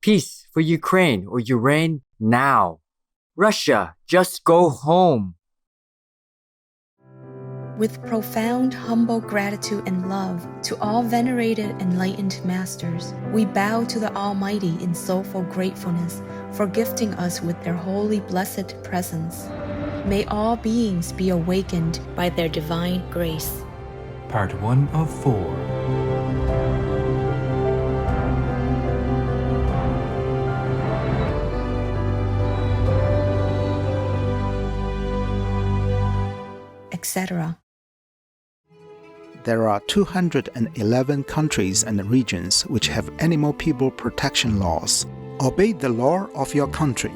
Peace for Ukraine or you reign now. Russia, just go home. With profound, humble gratitude and love to all venerated enlightened masters, we bow to the Almighty in soulful gratefulness for gifting us with their holy blessed presence. May all beings be awakened by their divine grace. Part 1 of 4. Etc. There are 211 countries and regions which have animal people protection laws. Obey the law of your country.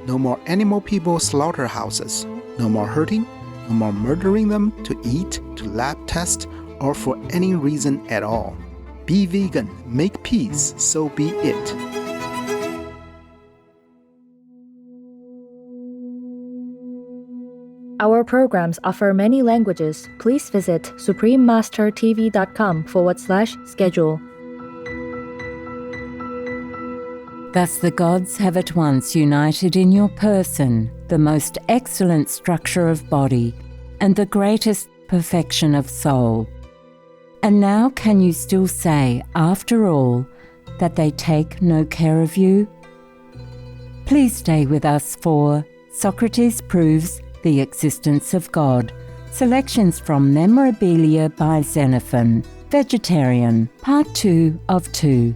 No more animal people slaughterhouses. No more hurting. No more murdering them to eat, to lab test, or for any reason at all. Be vegan. Make peace. So be it. Our programs offer many languages. Please visit suprememastertv.com/schedule. Thus the gods have at once united in your person the most excellent structure of body and the greatest perfection of soul. And now can you still say, after all, that they take no care of you? Please stay with us for Socrates Proves the Existence of God. Selections from Memorabilia by Xenophon. Vegetarian, Part 2 of 2.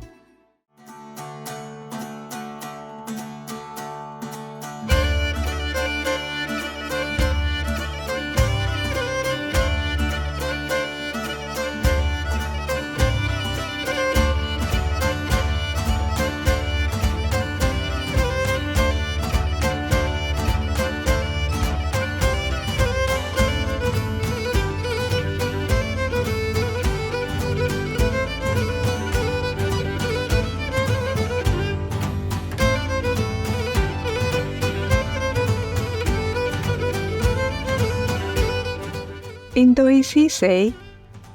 Indoisi say,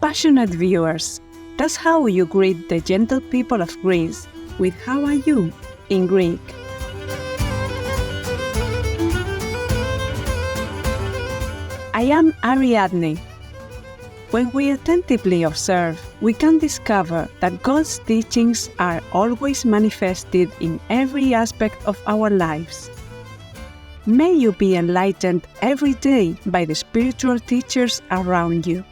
passionate viewers, that's how you greet the gentle people of Greece with "How are you?" in Greek. I am Ariadne. When we attentively observe, we can discover that God's teachings are always manifested in every aspect of our lives. May you be enlightened every day by the spiritual teachers around you.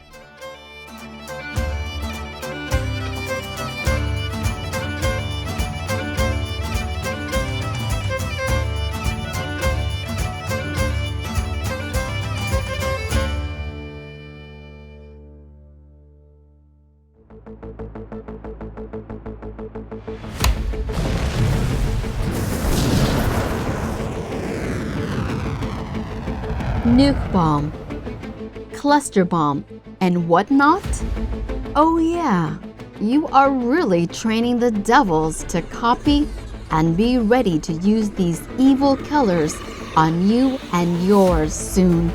Nuke bomb, cluster bomb, and whatnot? Oh yeah, you are really training the devils to copy and be ready to use these evil colors on you and yours soon.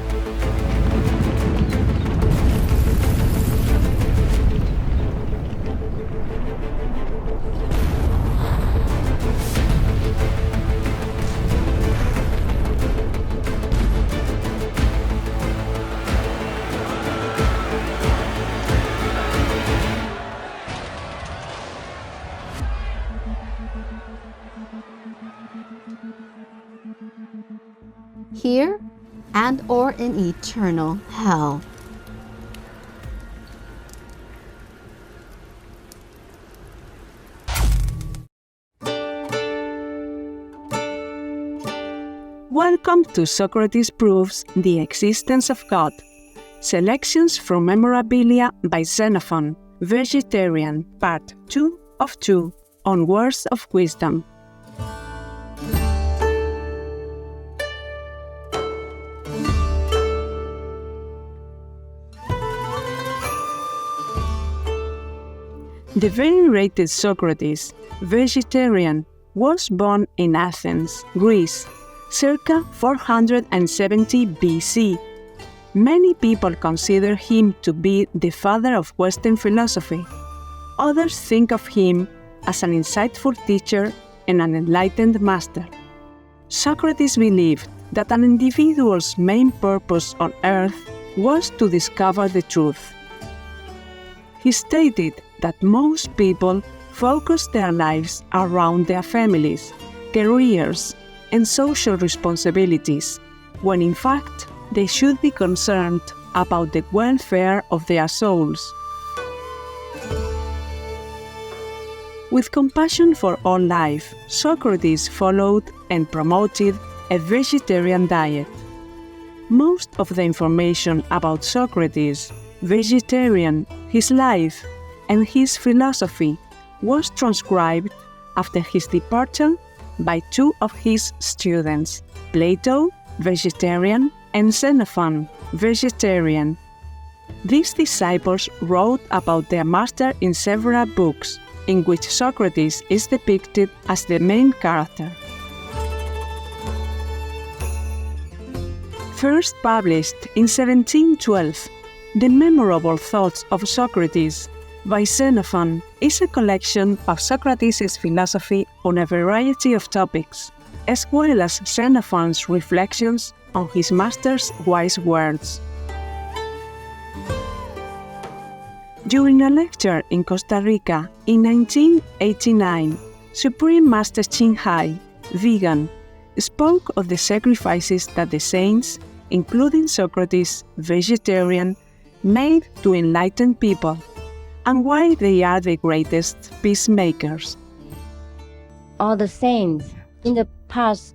Here and or in eternal hell. Welcome to Socrates Proves the Existence of God. Selections from Memorabilia by Xenophon, Vegetarian, Part 2 of 2, on Words of Wisdom. The venerated Socrates, vegetarian, was born in Athens, Greece, circa 470 BC. Many people consider him to be the father of Western philosophy. Others think of him as an insightful teacher and an enlightened master. Socrates believed that an individual's main purpose on earth was to discover the truth. He stated that most people focus their lives around their families, careers, and social responsibilities, when in fact they should be concerned about the welfare of their souls. With compassion for all life, Socrates followed and promoted a vegetarian diet. Most of the information about Socrates, vegetarian, his life, and his philosophy was transcribed after his departure by two of his students, Plato, vegetarian, and Xenophon, vegetarian. These disciples wrote about their master in several books, in which Socrates is depicted as the main character. First published in 1712, The Memorable Thoughts of Socrates by Xenophon is a collection of Socrates' philosophy on a variety of topics, as well as Xenophon's reflections on his master's wise words. During a lecture in Costa Rica in 1989, Supreme Master Ching Hai, vegan, spoke of the sacrifices that the saints, including Socrates, vegetarian, made to enlighten people, and why they are the greatest peacemakers. All the saints in the past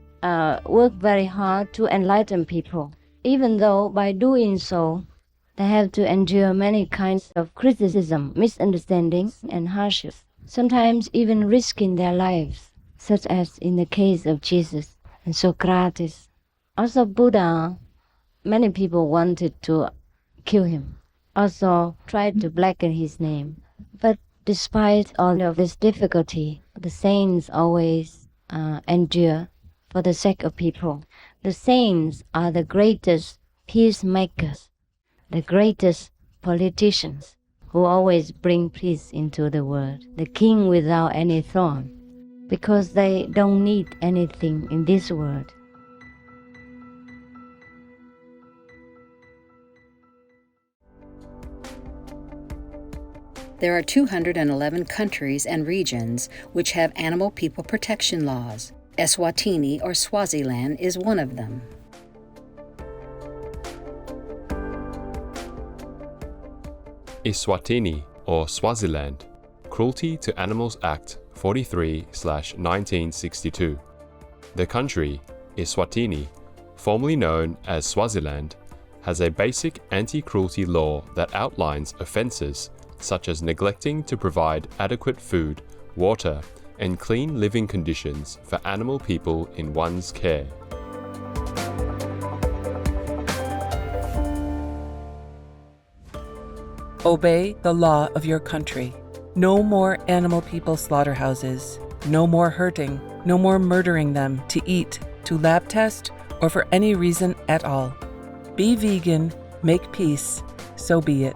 worked very hard to enlighten people, even though by doing so, they have to endure many kinds of criticism, misunderstandings, and hardships, sometimes even risking their lives, such as in the case of Jesus and Socrates. Also Buddha, many people wanted to kill him, also tried to blacken his name. But despite all of this difficulty, the saints always endure for the sake of people. The saints are the greatest peacemakers, the greatest politicians who always bring peace into the world, the king without any throne, because they don't need anything in this world. There are 211 countries and regions which have animal people protection laws. Eswatini or Swaziland is one of them. Eswatini or Swaziland, Cruelty to Animals Act 43/1962. The country, Eswatini, formerly known as Swaziland, has a basic anti-cruelty law that outlines offences such as neglecting to provide adequate food, water, and clean living conditions for animal people in one's care. Obey the law of your country. No more animal people slaughterhouses. No more hurting. No more murdering them to eat, to lab test, or for any reason at all. Be vegan, make peace, so be it.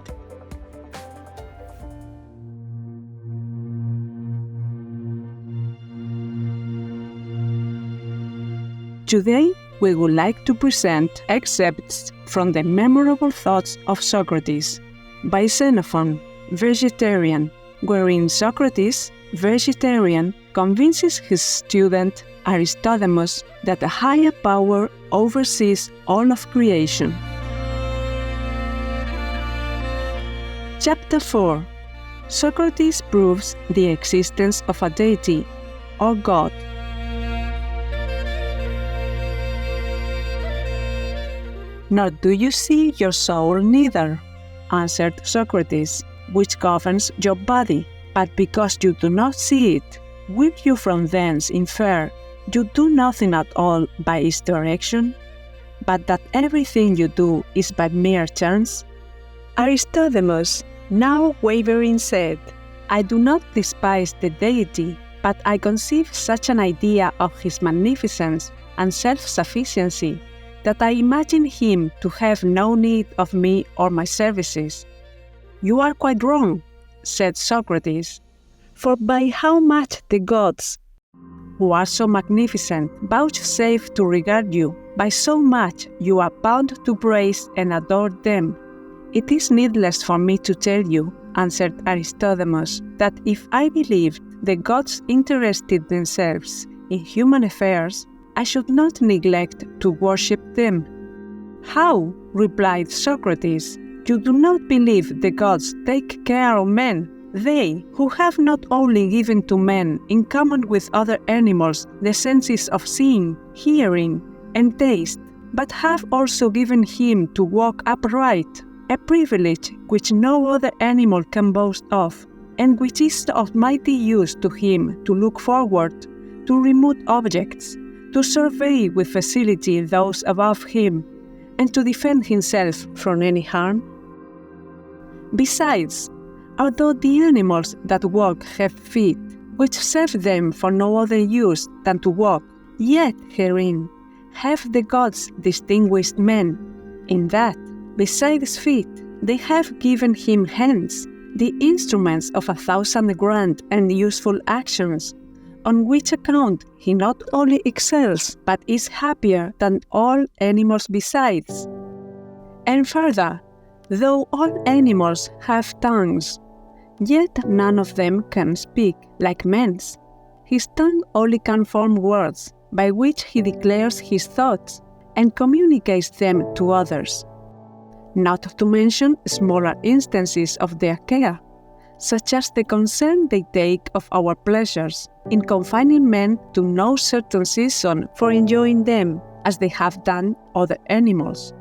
Today, we would like to present excerpts from the Memorable Thoughts of Socrates by Xenophon, vegetarian, wherein Socrates, vegetarian, convinces his student Aristodemus that a higher power oversees all of creation. Chapter 4. Socrates proves the existence of a deity, or God. Nor do you see your soul neither, answered Socrates, which governs your body. But because you do not see it, will you from thence infer you do nothing at all by its direction, but that everything you do is by mere chance? Aristodemus, now wavering, said, I do not despise the deity, but I conceive such an idea of his magnificence and self-sufficiency that I imagine him to have no need of me or my services. You are quite wrong, said Socrates, for by how much the gods who are so magnificent, vouchsafe to regard you, by so much you are bound to praise and adore them. It is needless for me to tell you, answered Aristodemus, that if I believed the gods interested themselves in human affairs, I should not neglect to worship them. How? Replied Socrates. You do not believe the gods take care of men, they who have not only given to man, in common with other animals, the senses of seeing, hearing, and taste, but have also given him to walk upright, a privilege which no other animal can boast of, and which is of mighty use to him to look forward to remote objects, to survey with facility those above him, and to defend himself from any harm? Besides, although the animals that walk have feet, which serve them for no other use than to walk, yet herein have the gods distinguished man, in that, besides feet, they have given him hands, the instruments of 1,000 grand and useful actions, on which account he not only excels, but is happier than all animals besides. And further, though all animals have tongues, yet none of them can speak like men's. His tongue only can form words, by which he declares his thoughts and communicates them to others. Not to mention smaller instances of their care, such as the concern they take of our pleasures, in confining men to no certain season for enjoying them, as they have done other animals.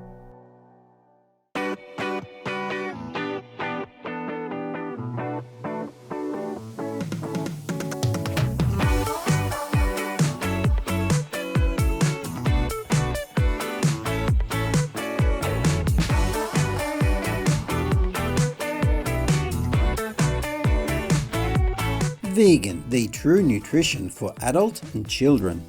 Vegan, the true nutrition for adults and children.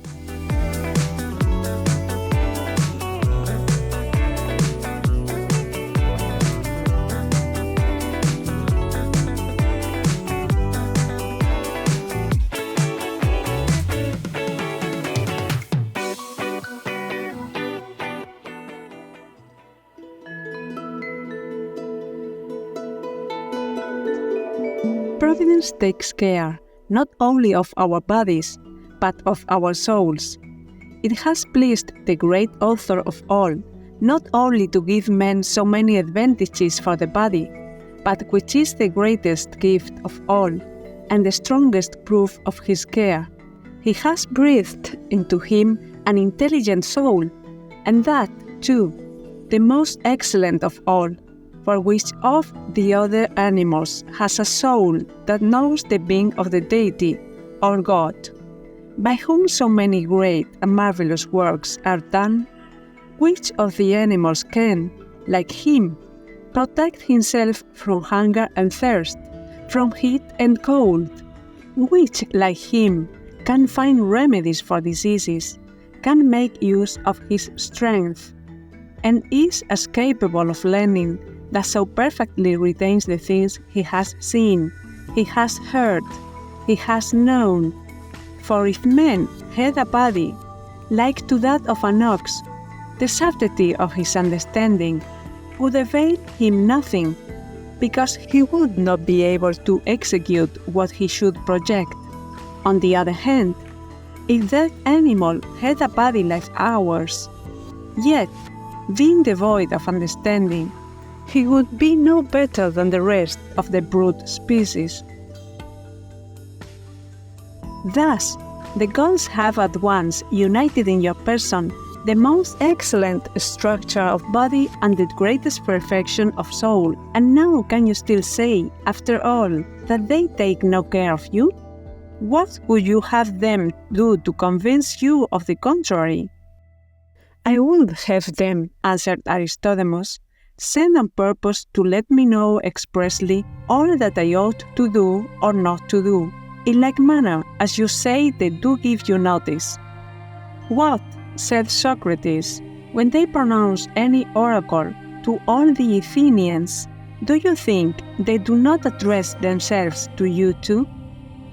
Providence takes care not only of our bodies, but of our souls. It has pleased the great author of all, not only to give men so many advantages for the body, but which is the greatest gift of all, and the strongest proof of his care. He has breathed into him an intelligent soul, and that, too, the most excellent of all, for which of the other animals has a soul that knows the being of the deity, or God, by whom so many great and marvelous works are done? Which of the animals can, like him, protect himself from hunger and thirst, from heat and cold? Which, like him, can find remedies for diseases, can make use of his strength, and is as capable of learning that so perfectly retains the things he has seen, he has heard, he has known? For if man had a body like to that of an ox, the subtlety of his understanding would avail him nothing, because he would not be able to execute what he should project. On the other hand, if that animal had a body like ours, yet, being devoid of understanding, he would be no better than the rest of the brute species. Thus, the gods have at once united in your person the most excellent structure of body and the greatest perfection of soul. And now can you still say, after all, that they take no care of you? What would you have them do to convince you of the contrary? I would have them, answered Aristodemus, send on purpose to let me know expressly all that I ought to do or not to do, in like manner as you say they do give you notice. What, said Socrates, when they pronounce any oracle to all the Athenians, do you think they do not address themselves to you too?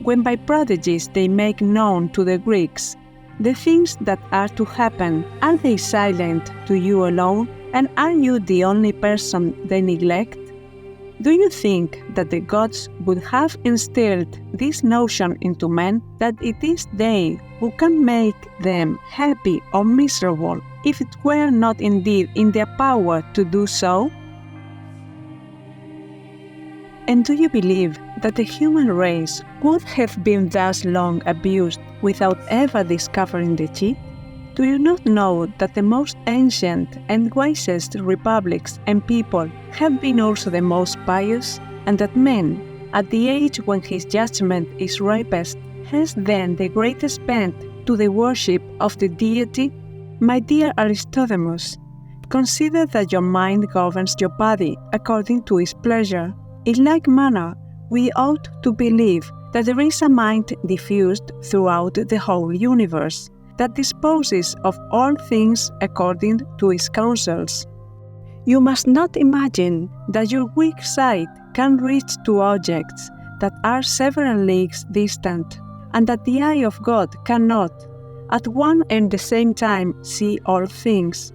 when by prodigies they make known to the Greeks the things that are to happen, are they silent to you alone, and are you the only person they neglect? Do you think that the gods would have instilled this notion into men, that it is they who can make them happy or miserable, if it were not indeed in their power to do so? And do you believe that the human race would have been thus long abused without ever discovering the cheat? Do you not know that the most ancient and wisest republics and people have been also the most pious, and that man, at the age when his judgment is ripest, has then the greatest bent to the worship of the deity? My dear Aristodemus, consider that your mind governs your body according to its pleasure. In like manner, we ought to believe that there is a mind diffused throughout the whole universe, that disposes of all things according to its counsels. You must not imagine that your weak sight can reach to objects that are several leagues distant, and that the eye of God cannot, at one and the same time, see all things.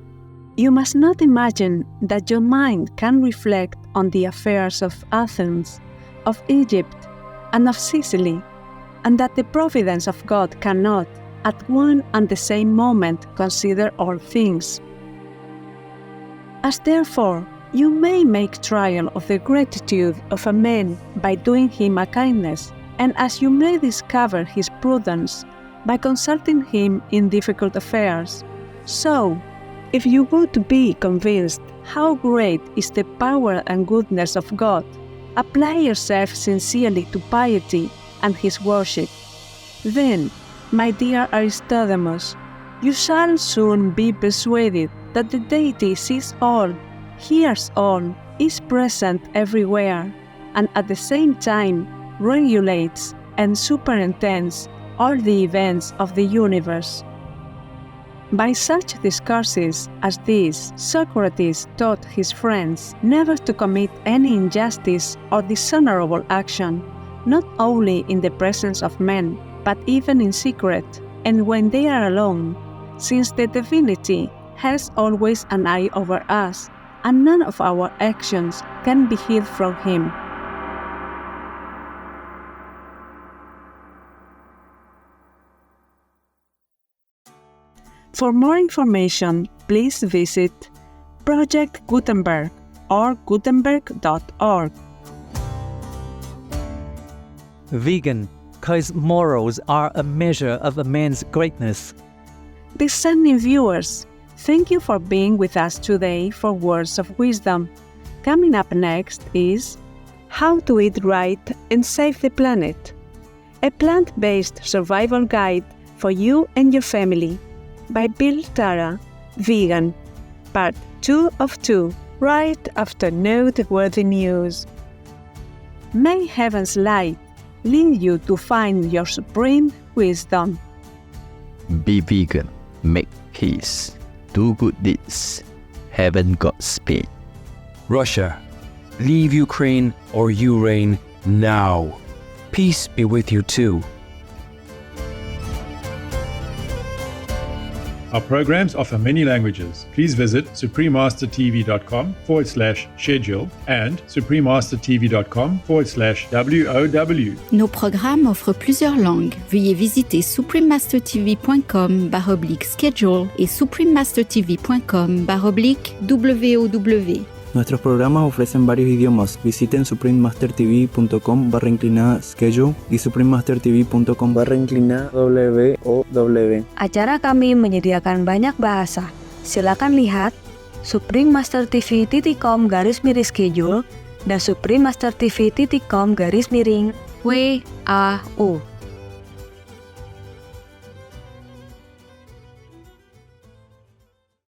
You must not imagine that your mind can reflect on the affairs of Athens, of Egypt, and of Sicily, and that the providence of God cannot, at one and the same moment, consider all things. As therefore you may make trial of the gratitude of a man by doing him a kindness, and as you may discover his prudence by consulting him in difficult affairs, so, if you would be convinced how great is the power and goodness of God, apply yourself sincerely to piety and His worship. Then, my dear Aristodemus, you shall soon be persuaded that the deity sees all, hears all, is present everywhere, and at the same time regulates and superintends all the events of the universe. By such discourses as these, Socrates taught his friends never to commit any injustice or dishonorable action, not only in the presence of men, but even in secret, and when they are alone, since the divinity has always an eye over us, and none of our actions can be hid from him. For more information, please visit Project Gutenberg or gutenberg.org. Vegan, because morals are a measure of a man's greatness. Discerning viewers, thank you for being with us today for Words of Wisdom. Coming up next is How to Eat Right and Save the Planet, a plant-based survival guide for you and your family, by Bill Tara, Vegan, Part 2 of 2, right after noteworthy news. May heaven's light lead you to find your supreme wisdom. Be vegan, make peace, do good deeds, heaven Godspeed. Russia, leave Ukraine or you reign now. Peace be with you too. Our programs offer many languages. Please visit suprememastertv.com/schedule and suprememastertv.com/WOW. Nos programmes offrent plusieurs langues. Veuillez visiter suprememastertv.com/schedule et suprememastertv.com/WOW. Nuestros programas ofrecen varios idiomas. Visiten suprememastertv.com/schedule y suprememastertv.com/WOW. Acara kami menyediakan banyak bahasa. Silakan lihat suprememastertv.com/schedule dan suprememastertv.com/WAU.